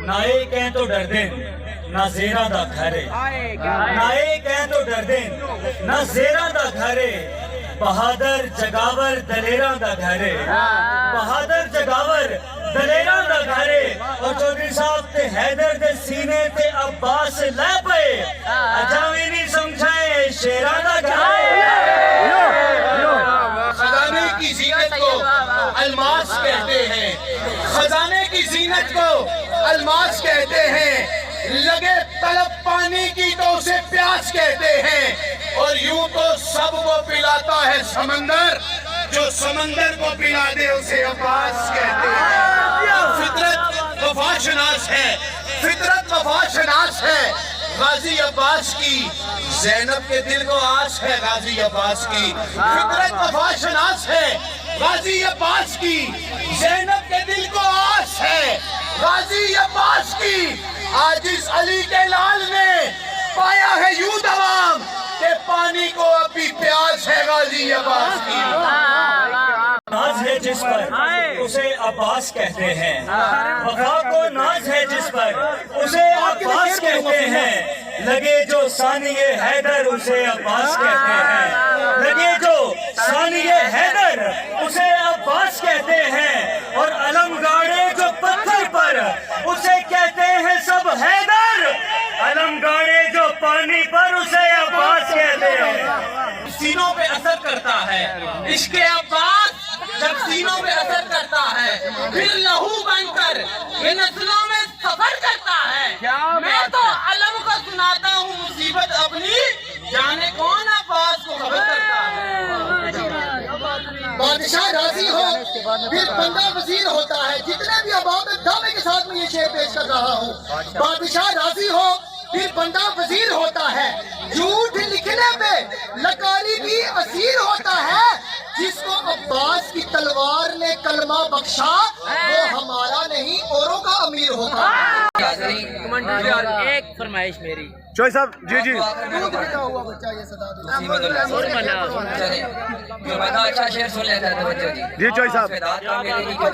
نائے کہیں تو ڈر دیں نہ زیرہ دا گھرے، نائے کہیں تو ڈر دیں نہ زیرہ دا گھرے، بہادر جگاور دلیراں دا گھرے، بہادر جگاور دلیراں دا گھرے، اور چودھری صاحب تے حیدر دے سینے تے عباس لے پے اجاوی نہیں سمجھائے شیراں دا گھرے۔ خزانے کی زینت کو الماس کہتے ہیں، خزانے کی زینت کو الماس کہتے ہیں، لگے طلب پانی کی تو اسے پیاس کہتے ہیں، اور یوں تو سب کو پلاتا ہے سمندر، جو سمندر کو پلا دے اسے عباس کہتے ہیں۔ فطرت وفا شناس ہے، فطرت وفا شناس ہے، غازی عباس کی زینب کے دل کو آس ہے، غازی عباس کی فطرت وفا شناس ہے، غازی عباس کی زینب کے دل کو آس ہے، غازی عباس کی آج اس علی کے لال نے پایا ہے یوں دوام کہ پانی کو ابھی پیاس ہے، غازی عباس کی ناز ہے جس پر اسے عباس کہتے ہیں، وفا کو ناز ہے جس پر اسے عباس کہتے ہیں، لگے جو ثانی حیدر اسے عباس کہتے ہیں، لگے جو ثانی حیدر اسے عباس کہتے ہیں، اور علم گاڑے جو پتھر پر اسے کہتے ہیں سب حیدر، علم گاڑے جو پانی پر اسے عباس کہتے ہیں۔ سینوں پہ اثر کرتا ہے عشق عباس، جب سینوں پہ اثر کرتا ہے پھر لہو بن کر یہ نسلوں میں سفر کرتا ہے۔ میں تو علم کو سناتا ہوں مصیبت اپنی، جانے کون عباس کو خبر کرتا ہے۔ بادشاہ راضی ہو پھر بندہ وزیر ہوتا ہے، جتنے بھی عوام میں دعوے کے ساتھ میں یہ شعر پیش کر رہا ہوں۔ بادشاہ راضی ہو پھر بندہ وزیر ہوتا ہے، جھوٹ لکھنے پہ لکاری بھی اسیر ہوتا ہے، جس کو عباس کی تلوار نے کلمہ بخشا وہ ہمارا نہیں اوروں کا امیر ہوتا ہے۔ ایک فرمائش میری چوئی صاحب جی جی دودھ پتا ہوا بچہ یہ صدا اچھا شعر سن لیتا ہے توجہ جی۔ جی چوئی صاحب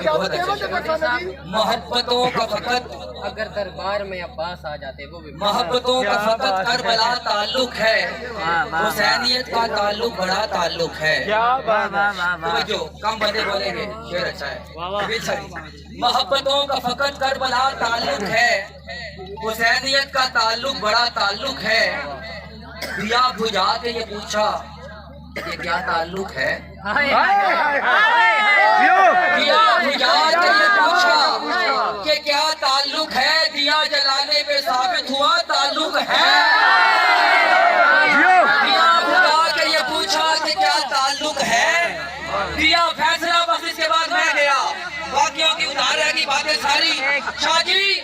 بہت اچھا، محبتوں کا فقط اگر دربار میں عباس آ جاتے وہ بھی محبتوں کا فقط کربلا تعلق ہے، حسینیت کا تعلق بڑا تعلق ہے۔ توجہ کم بندے بولیں گے شعر اچھا ہے۔ محبتوں کا فقط کربلا تعلق ہے، حسینیت کا تعلق بڑا تعلق ہے، دیا بجھا کے یہ پوچھا یہ کیا تعلق ہے، دیا بجھا کے یہ پوچھا کہ کیا تعلق ہے، دیا جلانے پہ ثابت ہوا تعلق ہے، دیا بجھا کے یہ پوچھا کہ کیا تعلق ہے، دیا فیصلہ بس اس کے بعد میں گیا، باقیوں کی ادھار ہے کی باتیں ساری شاہ جی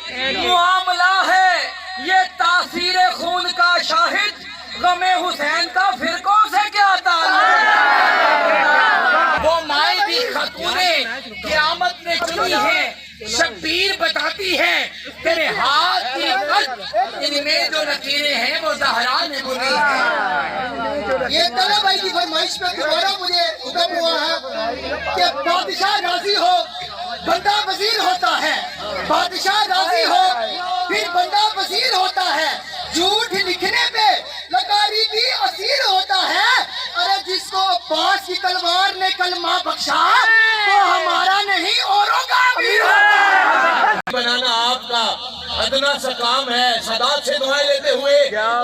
معاملہ ہے یہ تاثیر خون کا شاہد، غم حسین کا فرقوں سے کیا تعلق ہے، وہ مائیں بھی خاتونیں قیامت نے چنی ہے، شبیر بتاتی ہے تیرے ہاتھ کی خط ان میں جو لکیریں ہیں وہ زہرا نے بنی ہے۔ یہ طلب بھائی کی فرمائش پہ دوبارہ مجھے حکم ہوا ہے کہ بادشاہ راضی ہو بندہ وزیر ہوتا ہے، بادشاہ راضی ہو پھر بندہ وزیر ہوتا ہے، جھوٹ لکھنے پہ لکاری بھی اسیر ہوتا ہے، ارے جس کو عباس کی تلوار نے کلمہ بخشا وہ ہمارا نہیں اوروں کا امیر ہوتا ہے۔ بنانا آپ کا ادنا سا کام ہے، سادات سے دعائیں لیتے ہوئے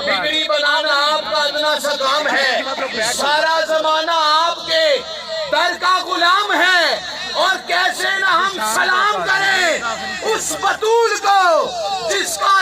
بگڑی بنانا آپ کا ادنا سا کام ہے، سارا زمانہ آپ کے در کا غلام ہے، اور کیسے نہ ہم سلام کریں اس بطول کو جس کا